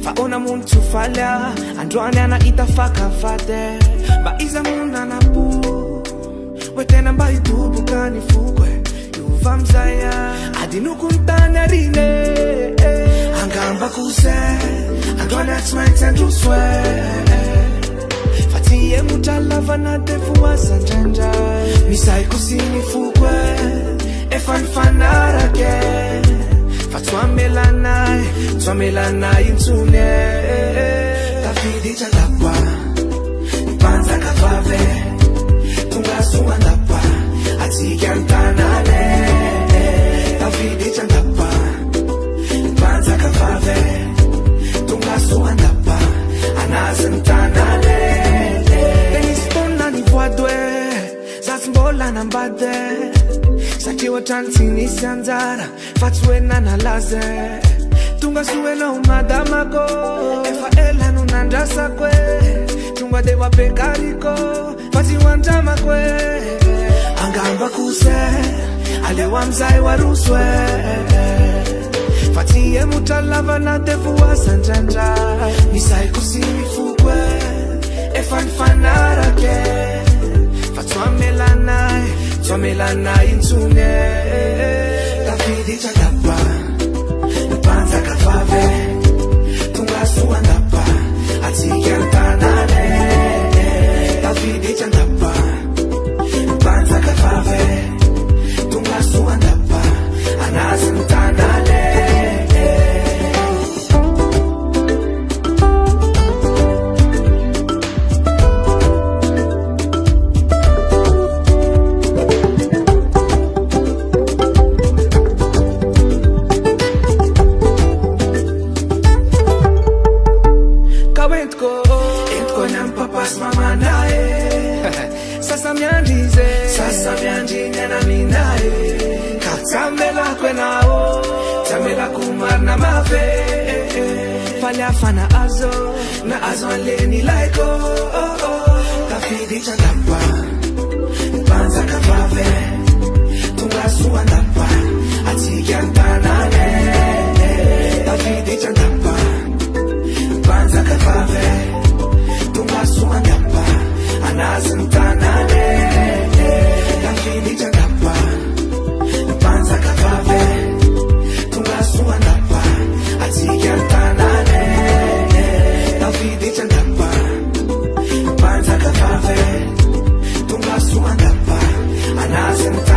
Faona mund tufala androany ana itafakafate mba iza munda na pu wetena mba itubuka ni fukwe yuva mzaya adinukuntana rine angamba kuse androany atsmaitsentuswe fatiye mutalava na defuwa sanjanja misai kusini fukwe efanfanarake Twamelana insune Tafidi chandapa Panza kafave Tungasua ndapa Atikantanale Tafidi chandapa Panza kafave Tungasua ndapa Anasentanale Tenispona ni vodwe Zasmbola nambade Sakiwa tantini sianzara Fatsuena na laze Tunga suena umadamako Efa elanu nandasa kwe Tunga dewa pekariko Fati wantama kwe Angamba kuse Alewa mzai waruswe Fati ye mutalava na defuwa sanjanja Nisai kusimi fukwe Efa nfanarake Twamelana insune Tafidi chakapa Panza kafave Tungasua ndapa Atikantanale Tafidi chandapa Panza kafave Tungasua ndapa Anasentanale Sasa miandize na minae Katamela kwenao Tamela kumar na mafe Fanya fana azo Na azo aleni laiko Tafidi chandapa Panza kafave Tungasua ndapa Atikantanale Tafidi chandapa Panza kafave Tungasua ndapa Anasentanale Tafidi chandapa Panza kafave Tungasua ndapa Atikantanale Tafidi chandapa Panza kafave Tungasua ndapa Anasentanale